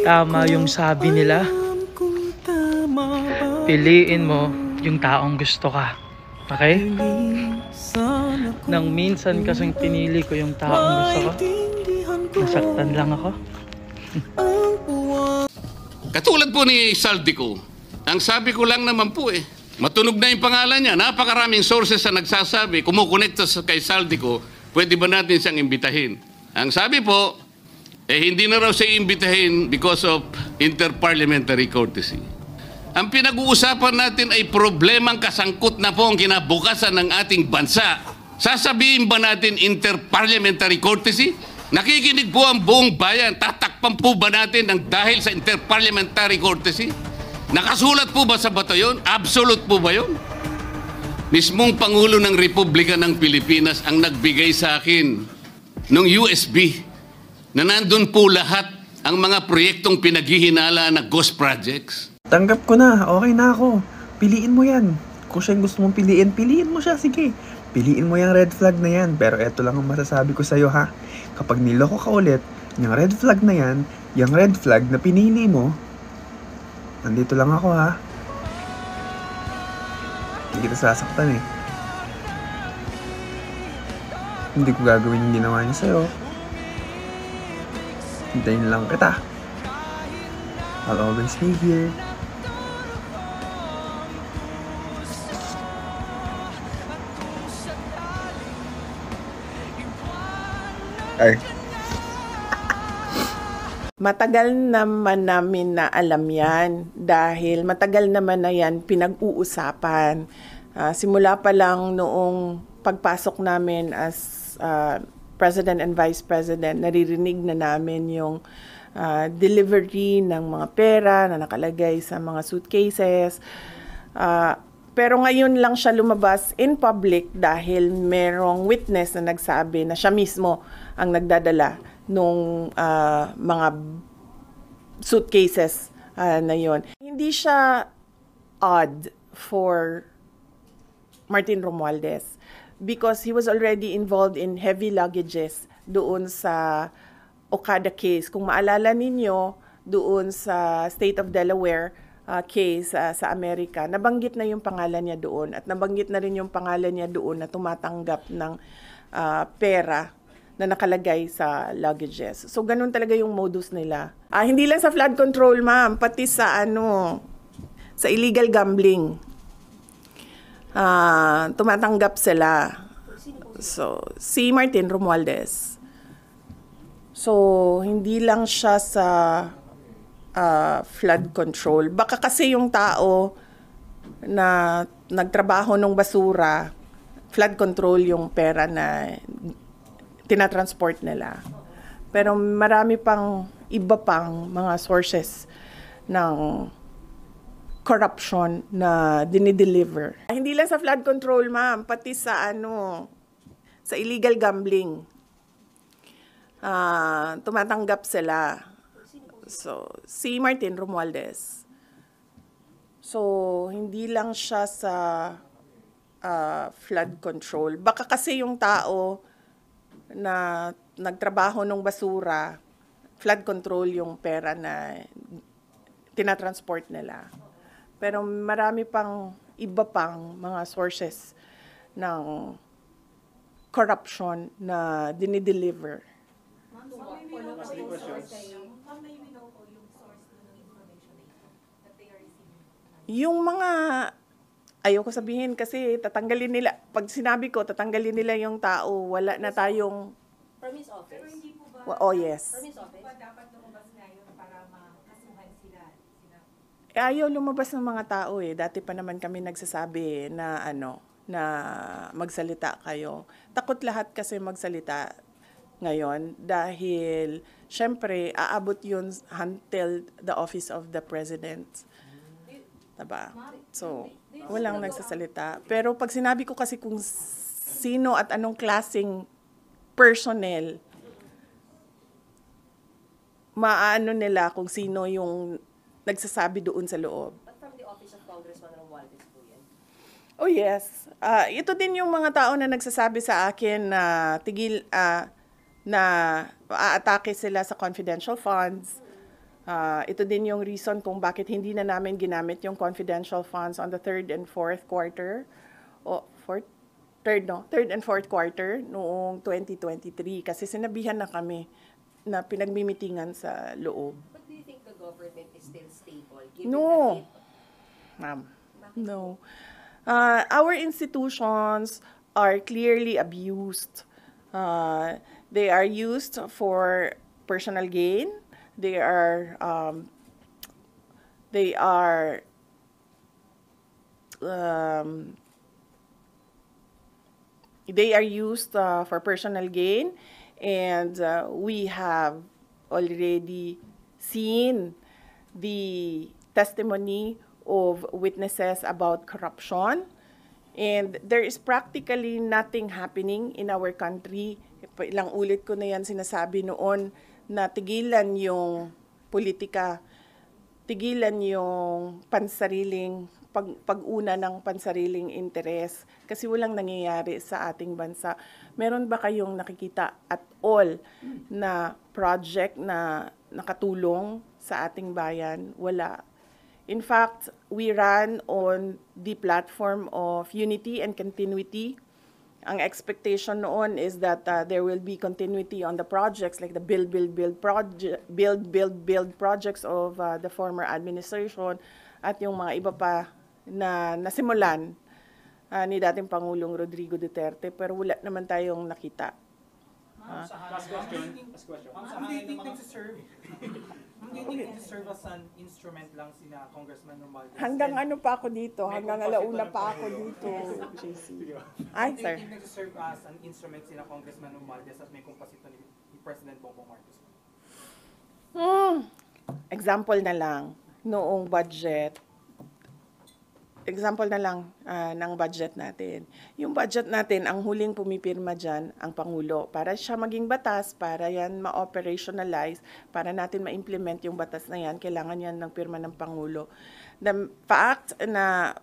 tama yung sabi nila. Piliin mo yung taong gusto ka. Okay? Nang minsan kasing pinili ko yung taong gusto ko, nasaktan lang ako. Katulad po ni Saldico, ang sabi ko lang naman po matunog na yung pangalan niya. Napakaraming sources na nagsasabi, kumukonekta kay Saldico, pwede ba natin siyang imbitahin? Ang sabi po, hindi na raw siya imbitahin because of interparliamentary courtesy. Ang pinag-uusapan natin ay problemang kasangkot na po ang kinabukasan ng ating bansa. Sasabihin ba natin interparliamentary courtesy? Nakikinig po ang buong bayan. Tatakpan po ba natin ang dahil sa interparliamentary courtesy? Nakasulat po ba sa bato yun? Absolute po ba yun? Mismong Pangulo ng Republika ng Pilipinas ang nagbigay sa akin ng USB na nandun po lahat ang mga proyektong pinaghihinala na ghost projects. Tanggap ko na, okay na ako. Piliin mo yan. Kung siya gusto mong piliin, piliin mo siya, sige. Piliin mo yung red flag na yan. Pero eto lang ang masasabi ko sa'yo ha. Kapag niloko ka ulit, yung red flag na yan, yung red flag na pinili mo, nandito lang ako ha. Hindi kita sasaktan eh. Hindi ko gagawin yung ginawa niya sa'yo. Hintayin lang kita. I'll always be here. Ay. Matagal naman namin na alam yan dahil matagal naman na yan pinag-uusapan. Simula pa lang noong pagpasok namin as President and Vice President, naririnig na namin yung delivery ng mga pera na nakalagay sa mga suitcases. Pero ngayon lang siya lumabas in public dahil merong witness na nagsabi na siya mismo ang nagdadala nung mga suitcases na yon. Hindi siya odd for Martin Romualdez because he was already involved in heavy luggages doon sa Okada case. Kung maalala ninyo, doon sa State of Delaware case sa Amerika, nabanggit na yung pangalan niya doon at nabanggit na rin yung pangalan niya doon na tumatanggap ng pera na nakalagay sa luggages. So, ganun talaga yung modus nila. Hindi lang sa flood control, ma'am, pati sa sa illegal gambling. Tumatanggap sila. So, si Martin Romualdez. So, hindi lang siya sa flood control. Baka kasi yung tao na nagtrabaho ng basura, flood control yung pera na tinatransport nila. Pero marami pang iba pang mga sources ng corruption na dinideliver. Hindi lang sa flood control, ma'am, pati sa sa illegal gambling. Tumatanggap sila. So, si Martin Romualdez. So, hindi lang siya sa flood control. Baka kasi yung tao na nagtrabaho ng basura, flood control yung pera na tinatransport nila. Pero marami pang iba pang mga sources ng corruption na dinideliver. Yung mga, ayoko sabihin kasi tatanggalin nila, pag sinabi ko tatanggalin nila yung tao, wala na tayong Promise office. Pero hindi po ba? Oh, yes. Promise office. Dapat lumabas ngayon para makasuhan sila. Ayaw lumabas ng mga tao eh. Dati pa naman kami nagsasabi na na magsalita kayo. Takot lahat kasi magsalita ngayon dahil syempre aabot yun until the office of the president. Diba? So, walang nagsasalita. Pero pag sinabi ko kasi kung sino at anong klaseng personnel, maano nila kung sino yung nagsasabi doon sa loob. But from the office of Congressman Romualdez po yan? Oh yes. Ito din yung mga tao na nagsasabi sa akin na na aatake sila sa confidential funds. Ito din yung reason kung bakit hindi na namin ginamit yung confidential funds on the third and fourth quarter, third and fourth quarter noong 2023 kasi sinabihan na kami na pinagmimitingan sa loob. But do you think the government is still stable? Given No. that Ma'am, no. Our institutions are clearly abused. They are used for personal gain. They are used for personal gain, and we have already seen the testimony of witnesses about corruption, and there is practically nothing happening in our country. Ilang ulit ko na yan sinasabi noon na tigilan yung politika, tigilan yung pansariling pag-una ng pansariling interes kasi walang nangyayari sa ating bansa. Meron ba kayong nakikita at all na project na nakatulong sa ating bayan? Wala. In fact, we ran on the platform of unity and continuity. Ang expectation noon is that there will be continuity on the projects like the build projects of the former administration at yung mga iba pa na nasimulan ni dating Pangulong Rodrigo Duterte, pero wala naman tayong nakita. Last question. Ang dating nagsiserve as an instrument lang sina Congressman Romualdez. Hanggang ano pa ako dito, hanggang alauna pa ako dito, JC. Ay, sir. Ang dating nagsiserve as an instrument sina Congressman Romualdez at may kumpasito ni President Bongbong Marcos. Example na lang, noong budget, example na lang ng budget natin. Yung budget natin, ang huling pumipirma dyan, ang Pangulo. Para siya maging batas, para yan ma-operationalize, para natin ma-implement yung batas na yan, kailangan yan ng pirma ng Pangulo. The fact na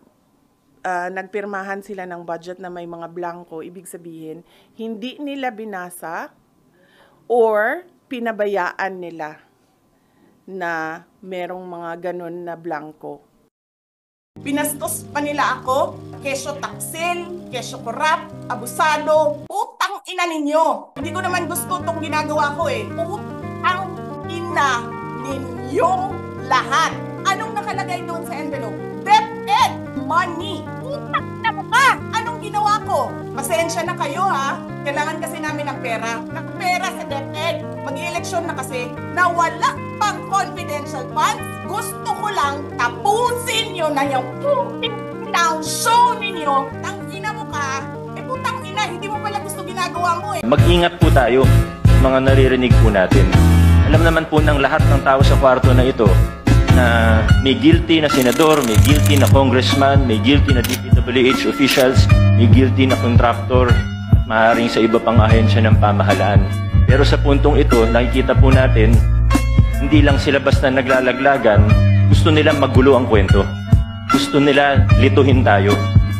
nagpirmahan sila ng budget na may mga blanco, ibig sabihin, hindi nila binasa or pinabayaan nila na merong mga ganun na blanco. Pinastos pa nila ako, kesyo taksil, kesyo korap, abusado, putang ina ninyo. Hindi ko naman gusto itong ginagawa ko eh. Putang ina ninyong lahat. Anong nakalagay doon sa envelope? DepEd money. Putang ina mo ka! Anong ginawa ko? Pasensya na kayo ha. Kailangan kasi namin ng pera. Ng pera sa DepEd. Mag-eleksyon na kasi na wala pang confidential funds. Gusto ko lang tapusin nyo na yung puting show ninyo. Tang ina mo ka. Putang ina, hindi mo pala gusto ginagawa mo eh. Mag-ingat po tayo sa mga naririnig po natin. Alam naman po ng lahat ng tao sa kwarto na ito na may guilty na senador, may guilty na congressman, may guilty na DPWH officials, may guilty na contractor, at maaaring sa iba pang ahensya ng pamahalaan. Pero sa puntong ito, nakikita po natin, hindi lang sila basta naglalaglagan, gusto nila magulo ang kwento. Gusto nila lituhin tayo.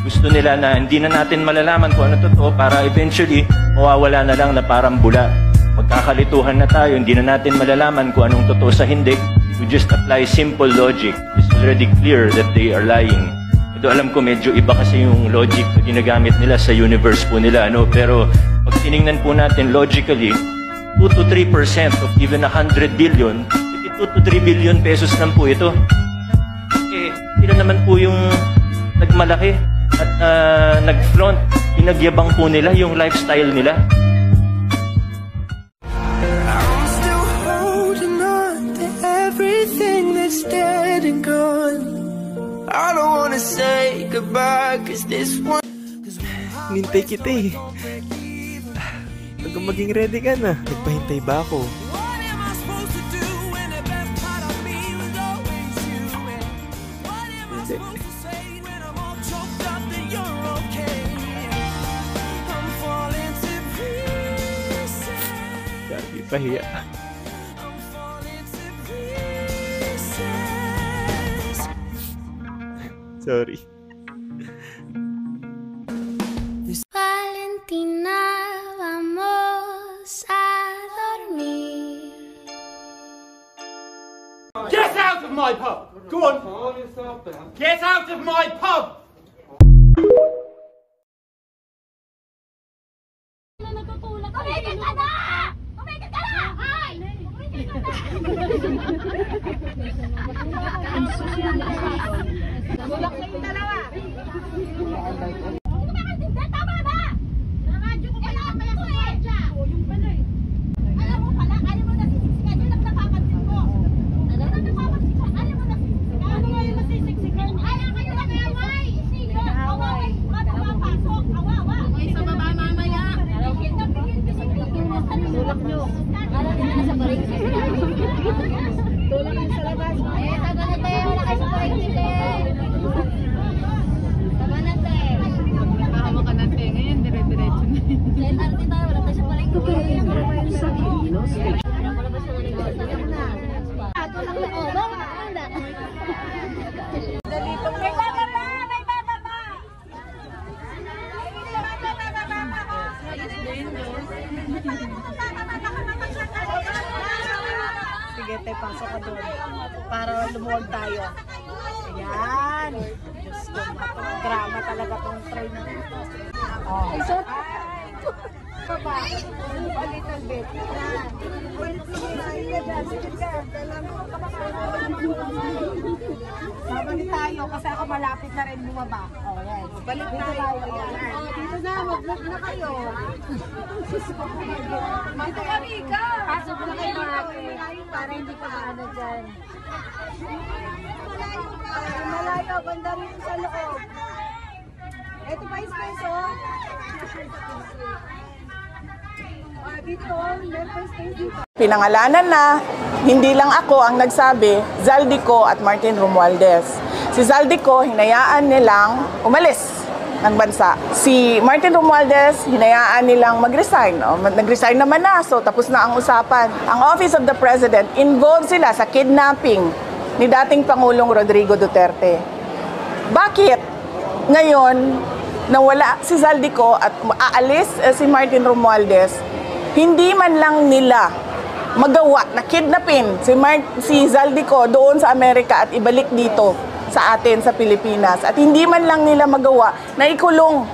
Gusto nila na hindi na natin malalaman kung ano totoo para eventually mawawala na lang na parang bula. Magkakalituhan na tayo, hindi na natin malalaman kung anong totoo sa hindi. We just apply simple logic. It's already clear that they are lying. Ito alam ko medyo iba kasi yung logic na ginagamit nila sa universe po nila. Pero pag tinignan po natin logically, 2 to 3% of even 100 billion, 2 to 3 billion pesos lang po ito. Sila naman po yung nagmalaki at nag-flaunt. Pinagyabang po nila yung lifestyle nila. I'm still holding on to everything that's dead and gone. I don't wanna say goodbye cause this one. Nintay kita eh. Hanggang maging ready ka na. Nagpahintay ba ako? What am I supposed to do when the best part of me was always you? What am I supposed to say when I'm all choked up that you're okay? I'm falling to pieces. Sabi pahiya. I'm falling to pieces. Sorry. Valentina, vamos a dormir. of my pub! Go on! Get out of my pub! Tumigil ka na! Tumigil ka na! Ay! Tumigil ka na! Tulak na yung dalawa! Hindi, tama na! Radyo ko pala pala sa kwartya! Yung pala eh. Alam mo pala, ayaw mo nasisiksikan yun ang napapansin ko. Ano na napapansin ko? Ayaw mo nasisiksikan? Ano nga yung nasisiksikan? Ayaw kayo nag-away! Away! Ba't pumapasok? Awawa! Okay, sa baba mamaya! Tulak nyo. Alam nyo na sa paringkit. Tulak nyo sa labas. Tama na tayo. Wala kayo sa paringkit. Tama na tayo. Nakahama ka na tayo. Ngayon, dire-diretso na. Kahit arte tayo. Wala tayo sa paringkit. Wala pa ba siya naligaw? Tulak na. Tulak na. O, bakit nakanda? Dali po. May bababa! May bababa! Sige, tayo pasok ka doon para lumuwag tayo. Ayan. Diyos ko, drama talaga tong train na ito. Oh. Baba. A little bit. Babalik tayo kasi ako malapit na rin bumaba. Oh, yan. Balik tayo. Dito na, mag-vlog na kayo. Dito ka, Rika. Pasok na kayo para hindi ka maano dyan. Malayo, banda rin sa loob. Ito pa yung space, oh. Dito, meron pa yung space dito. Pinangalanan na, hindi lang ako ang nagsabi, Zaldico at Martin Romualdez. Si Zaldico, hinayaan nilang umalis ng bansa. Si Martin Romualdez, hinayaan nilang mag-resign. O, nag-resign naman na, so tapos na ang usapan. Ang Office of the President, involved sila sa kidnapping ni dating Pangulong Rodrigo Duterte. Bakit ngayon, nawala si Zaldico at aalis si Martin Romualdez, hindi man lang nila magawa na kidnapin si Zaldico doon sa Amerika at ibalik dito sa atin sa Pilipinas. At hindi man lang nila magawa na ikulong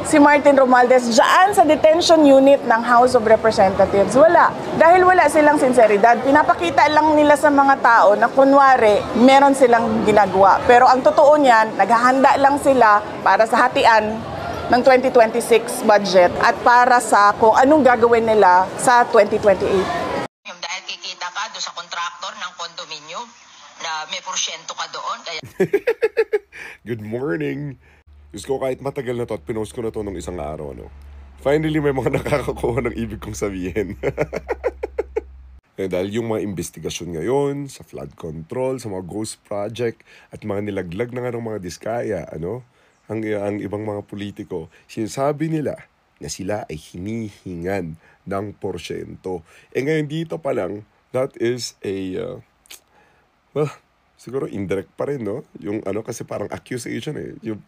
si Martin Romualdez dyan sa detention unit ng House of Representatives. Wala. Dahil wala silang sinseridad. Pinapakita lang nila sa mga tao na kunwari meron silang ginagawa. Pero ang totoo niyan, naghahanda lang sila para sa hatian ng 2026 budget at para sa kung anong gagawin nila sa 2028. Dahil kikita ka doon sa kontraktor ng kondominium na may porsyento ka doon. Kaya... Good morning! Diyos ko, kahit matagal na to at pinost ko na to nung isang araw, no? Finally, may mga nakakakuha ng ibig kong sabihin. Dahil yung mga investigasyon ngayon sa flood control, sa mga ghost project, at mga nilaglag na nga ng mga diskaya, ano? Ang ibang mga politiko, sinasabi nila na sila ay hinihingan ng porsyento. Ngayon dito pa lang, that is a, well, siguro indirect pa rin, no? Yung ano, kasi parang accusation eh. Yung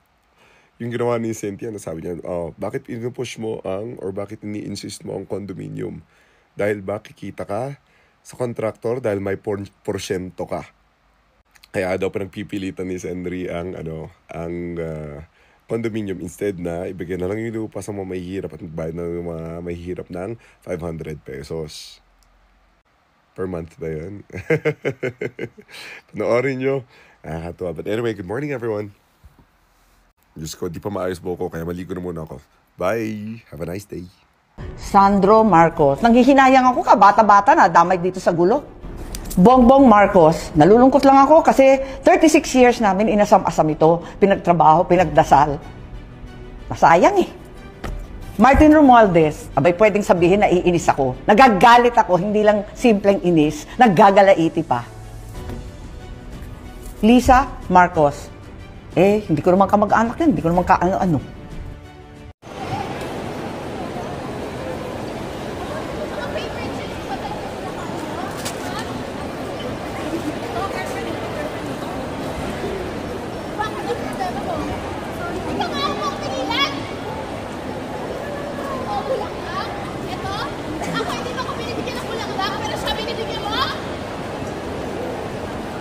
ginawa ni Cynthia, nasabi niya, bakit inupush mo or bakit ini-insist mo ang condominium? Dahil ba kikita ka sa contractor dahil may porsyento ka. Kaya daw pinagpipilitan ni Henry ang condominium instead na ibigay na lang yung lupa sa mga mahihirap at magbayad na yung mga mahihirap ng 500 pesos. Per month ba yun? Panoorin nyo. Nakakatuwa. But anyway, good morning everyone. Diyos ko, di pa maayos buhok ko, kaya maligo na muna ako. Bye! Have a nice day. Sandro Marcos. Nanghihinayang ako ka, bata-bata na, damay dito sa gulo. Bongbong Marcos. Nalulungkot lang ako kasi 36 years namin inasam-asam ito. Pinagtrabaho, pinagdasal. Masayang eh. Martin Romualdez, abay pwedeng sabihin na iinis ako. Nagagalit ako, hindi lang simpleng inis, naggagalaiti pa. Lisa Marcos. Hindi ko naman kamag-anak yan, hindi ko naman ka-ano-ano.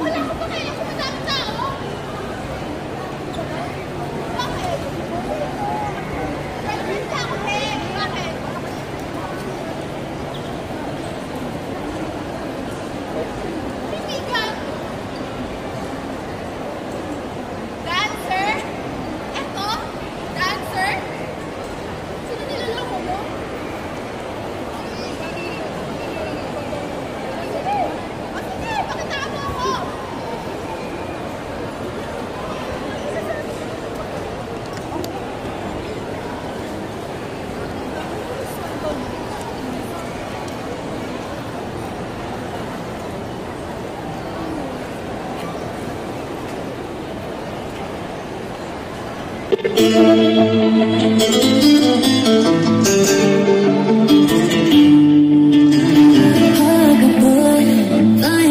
Wala ko Flying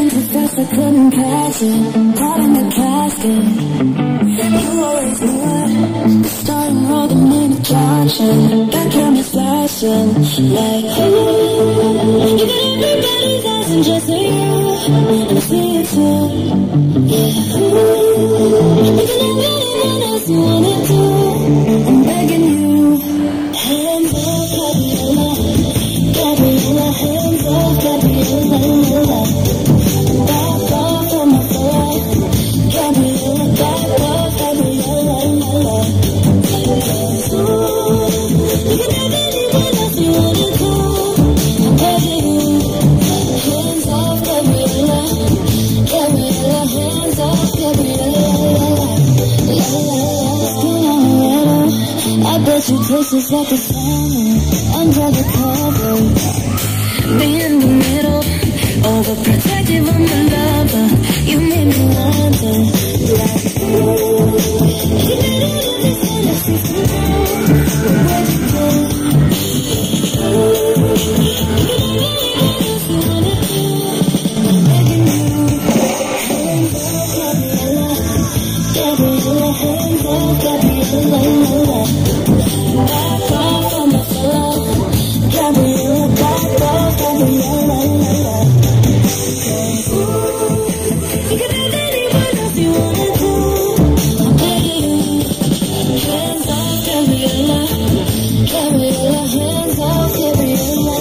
too fast, I couldn't catch it. Caught in the casket. You always knew it. Starting rolling in the junction. Back cameras flashing. Like, ooh, you got everybody's eyes and just you. And I see it too. Yeah, ooh, you can have anyone else you wanna do. I'm begging you. Hands off, Gabriella. Gabriella, hands off, Gabriella. Back off from my floor. Gabriella, back off, Gabriella. You can have anyone else you wanna do. I'm begging you. Hands off, Gabriella. Gabriella, hands off, Gabriella. I bet you taste just like a summer under the covers. Be in the middle, overprotective, I'm a lover. You made me wonder, like, ooh, you made all of this fantasy true. Where'd you go? Ooh, you can have anyone else you wanna do. I'm begging you. Hands off, Gabriella. Gabriella, hands off, Gabriella. Back off from the floor. Gabriella, back off, Gabriella. You can have anyone else you wanna do. I'm begging you. Hands off, Gabriella. Gabriella, hands off, Gabriella.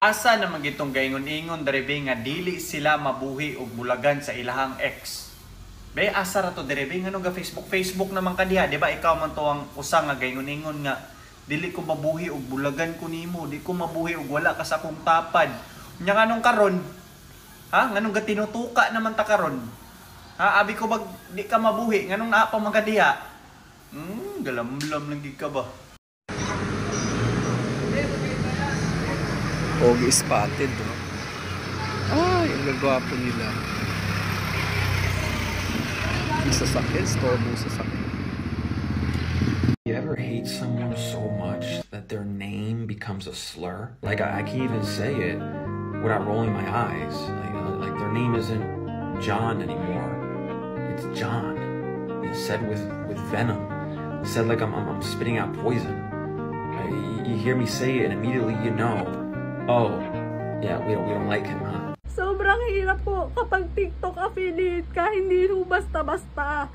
Asa naman gitong gaingon-ingon deribe nga dili sila mabuhi og bulagan sa ilahang ex. Bay asa ra to deribe ngano ga Facebook naman kadiha, di ba? Ikaw man to ang usa nga gaingon-ingon nga dili ko mabuhi og bulagan ko nimo, di ko mabuhi og wala ka sa akong tapad. Nya nganong karon? Ha? Nganong ga tinutuka naman ta karon? Ha, abi ko bag di ka mabuhi nganong naa pa magadiha? Galamlam lang gid ka ba? Pogi spotted, no? Ay, ang gagwapo nila. Yung sasakyan, store mo sasakyan. You ever hate someone so much that their name becomes a slur? Like I can even say it without rolling my eyes. Like their name isn't John anymore. It's John. It's said with venom. It's said like I'm spitting out poison. You hear me say it and immediately you know. Oh, yeah, we don't like him, huh? Sobrang hirap po kapag TikTok affiliate ka, hindi ho basta-basta.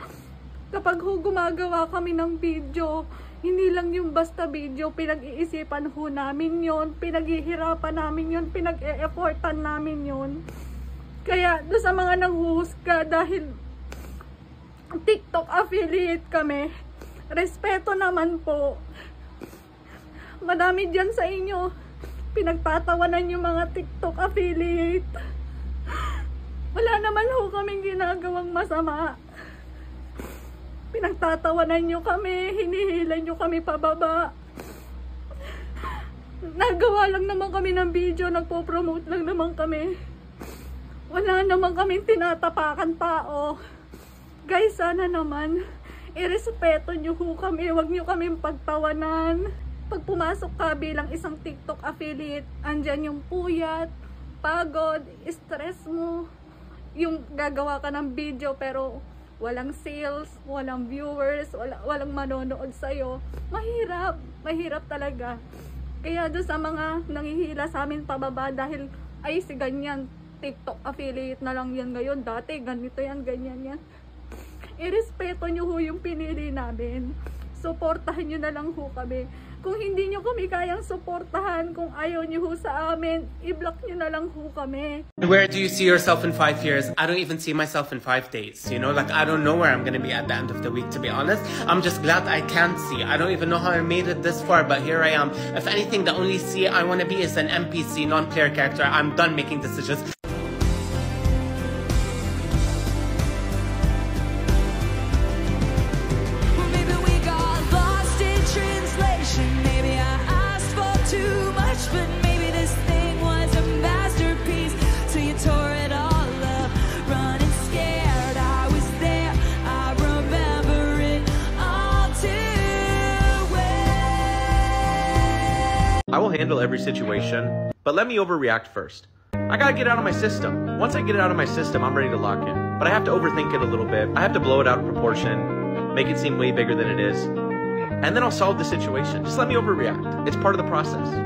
Kapag ho gumagawa kami ng video, hindi lang yung basta video, pinag-iisipan ho namin yon, pinaghihirapan namin yon, pinag-e-effortan namin yon. Kaya doon sa mga nanghuhusga dahil TikTok affiliate kami, respeto naman po. Madami dyan sa inyo pinagtatawanan yung mga TikTok affiliate. Wala naman ho kaming ginagawang masama. Pinagtatawanan nyo kami, hinihila nyo kami pababa. Nagawa lang naman kami ng video, nagpo-promote lang naman kami. Wala naman kaming tinatapakan tao. Guys, sana naman, irespeto nyo ho kami, huwag nyo kaming pagtawanan. Pag pumasok ka bilang isang TikTok affiliate, andyan yung puyat, pagod, stress mo, yung gagawa ka ng video pero walang sales, walang viewers, walang manonood sa'yo. Mahirap talaga. Kaya doon sa mga nangihila sa amin pababa dahil ay si ganyan, TikTok affiliate na lang yan ngayon, dati ganito yan, ganyan yan. Irespeto nyo ho yung pinili namin. Suportahan nyo na lang ho kami. Kung hindi nyo kami kayang suportahan, kung ayaw nyo ho sa amin, i-block nyo na lang ho kami. Where do you see yourself in 5 years? I don't even see myself in 5 days. You know, like I don't know where I'm gonna be at the end of the week, to be honest. I'm just glad I can see. I don't even know how I made it this far, but here I am. If anything, the only C I wanna be is an NPC, non-player character. I'm done making decisions. I will handle every situation, but let me overreact first. I gotta get it out of my system. Once I get it out of my system, I'm ready to lock in. But I have to overthink it a little bit. I have to blow it out of proportion, make it seem way bigger than it is. And then I'll solve the situation. Just let me overreact. It's part of the process.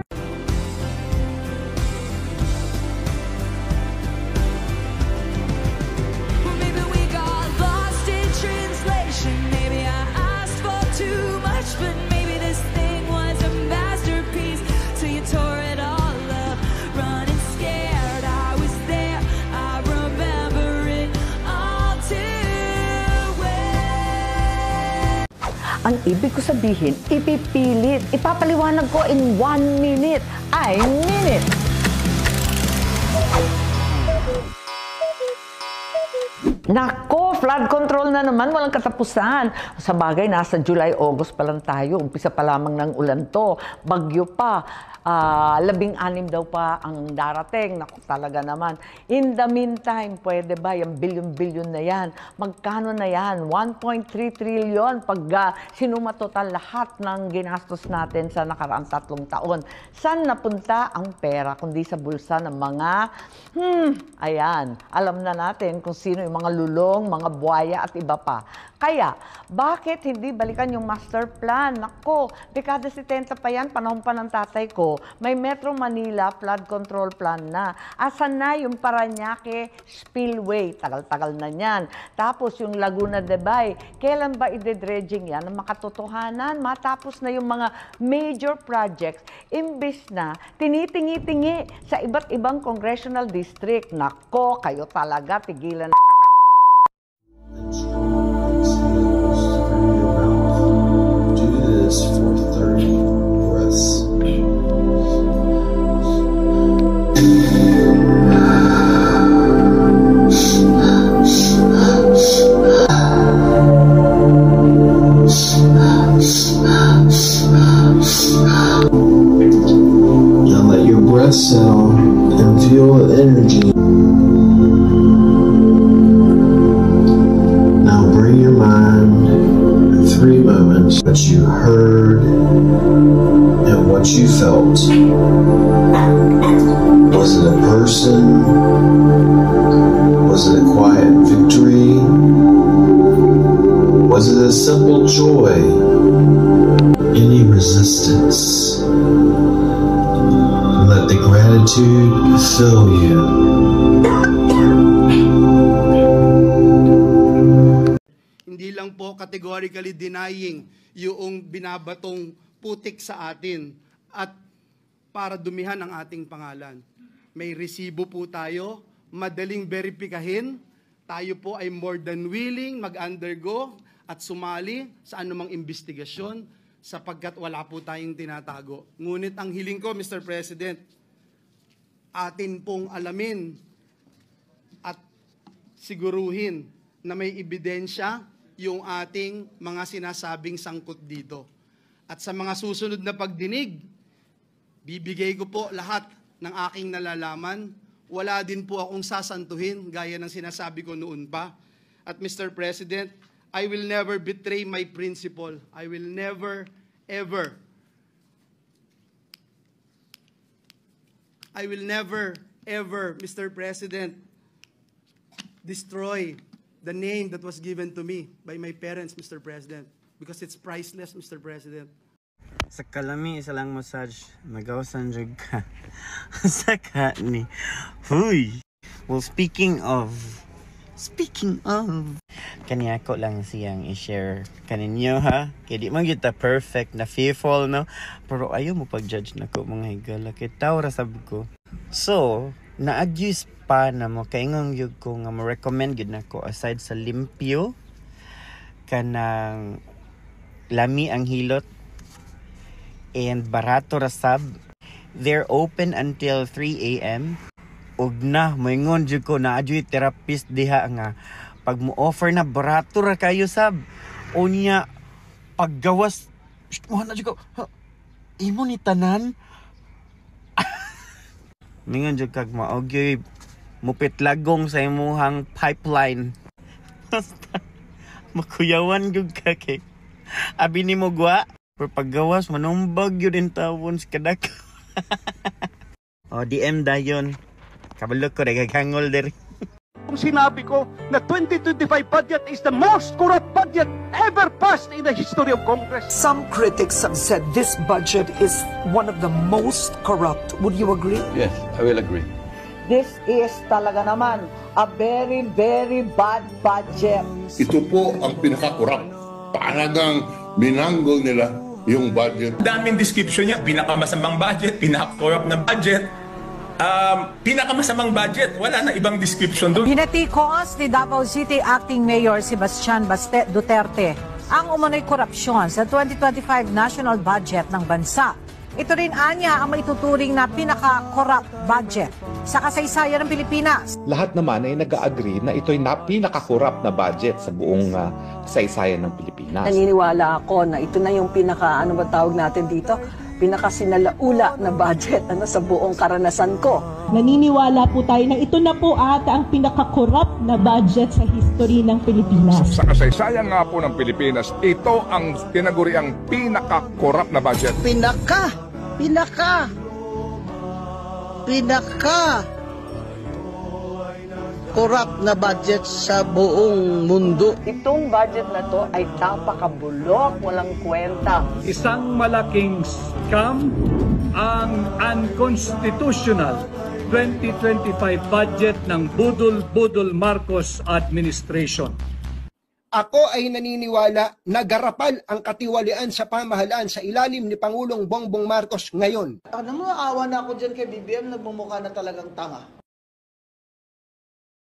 Ang ibig ko sabihin, ipipilit. Ipapaliwanag ko in 1 minute. I mean it. Nako, flood control na naman, walang katapusan. Sa bagay, nasa July, August pa lang tayo. Umpisa pa lamang ng ulan to. Bagyo pa. 16 daw pa ang darating. Naku, talaga naman. In the meantime, pwede ba yung bilyon-bilyon na yan? Magkano na yan? 1.3 trillion pag sinumatotal lahat ng ginastos natin sa nakaraang 3 taon. Saan napunta ang pera kundi sa bulsa ng mga, ayan, alam na natin kung sino yung mga lulong, mga mga buhaya at iba pa. Kaya, bakit hindi balikan yung master plan? Nako, dekada 70 pa yan, panahon pa ng tatay ko, may Metro Manila flood control plan na. Asan na yung Parañaque spillway? Tagal-tagal na yan. Tapos yung Laguna de Bay, kailan ba ide-dredging yan? Na makatotohanan, matapos na yung mga major projects, imbis na tinitingi-tingi sa iba't ibang congressional district. Nako, kayo talaga, tigilan na. Do this for 30 breaths. Now let your breath settle and feel the energy. Now bring your mind to 3 moments that you heard and what you felt. Was it a person? Was it a quiet victory? Was it a simple joy? Any resistance? Let the gratitude fill you. Hindi lang po categorically denying yung binabatong putik sa atin at para dumihan ang ating pangalan. May resibo po tayo, madaling verifikahin, tayo po ay more than willing mag-undergo at sumali sa anumang investigasyon sapagkat wala po tayong tinatago. Ngunit ang hiling ko, Mr. President, atin pong alamin at siguruhin na may ebidensya yung ating mga sinasabing sangkot dito. At sa mga susunod na pagdinig, bibigay ko po lahat ng aking nalalaman. Wala din po akong sasantuhin gaya ng sinasabi ko noon pa. At Mr. President, I will never betray my principle. I will never, ever, Mr. President, destroy the name that was given to me by my parents, Mr. President, because it's priceless, Mr. President. Sa kalami, isa lang massage, magawasan jud ka. Saka ni. Huy! Well, speaking of, kanya ko lang siyang i-share kaninyo ha. Kaya di man yun ta perfect na fearful, no? Pero ayaw mo pag-judge na ko mga higala. Kaya tao rasab ko. So, na-adjust pa na mo kaingong yun ko nga ma-recommend yun ako aside sa limpyo kanang lami ang hilot and barato rasab. They're open until 3 a.m. Og na, moingon jud ko na adyoy therapist diha nga pag mo offer na barato ra kayo sab. Unya paggawas mo na jud ko. Imo ni tanan. Mingon jud kag maogyoy mupit lagong sa imuhang pipeline. Basta makuyawan jud ka kay abi nimo gwa. Pero paggawas manumbag yun din tawon sa kadak. O DM dayon. Kabalo ko nagkakangol diri. Kung sinabi ko na 2025 budget is the most corrupt budget ever passed in the history of Congress. Some critics have said this budget is one of the most corrupt. Would you agree? Yes, I will agree. This is talaga naman a very, very bad budget. Ito po ang pinaka-corrupt. Talagang binanggol nila yung budget. Daming description niya, pinakamasamang budget, pinaka-corrupt na budget. Pinakamasamang budget, wala na ibang description doon. Hinatikos ni Davao City Acting Mayor Sebastian Duterte ang umano'y korupsyon sa 2025 national budget ng bansa. Ito rin anya ang maituturing na pinaka-corrupt budget sa kasaysayan ng Pilipinas. Lahat naman ay nag-agree na ito'y pinaka-corrupt na budget sa buong kasaysayan ng Pilipinas. Naniniwala ako na ito na yung ano ba tawag natin dito? Pinakasinalaula na budget sa buong karanasan ko. Naniniwala po tayo na ito na po ata ang pinaka-corrupt na budget sa history ng Pilipinas. Sa kasaysayan nga po ng Pilipinas, ito ang tinaguriang pinaka-corrupt na budget. Pinaka! pinaka-corrupt na budget sa buong mundo. Itong budget na to ay napakabulok, walang kwenta. Isang malaking scam ang unconstitutional 2025 budget ng Budol Marcos administration. Ako ay naniniwala na garapal ang katiwalian sa pamahalaan sa ilalim ni Pangulong Bongbong Marcos ngayon. Alam mo, awa na ako dyan kay BBM, nagmumukha na talagang tanga.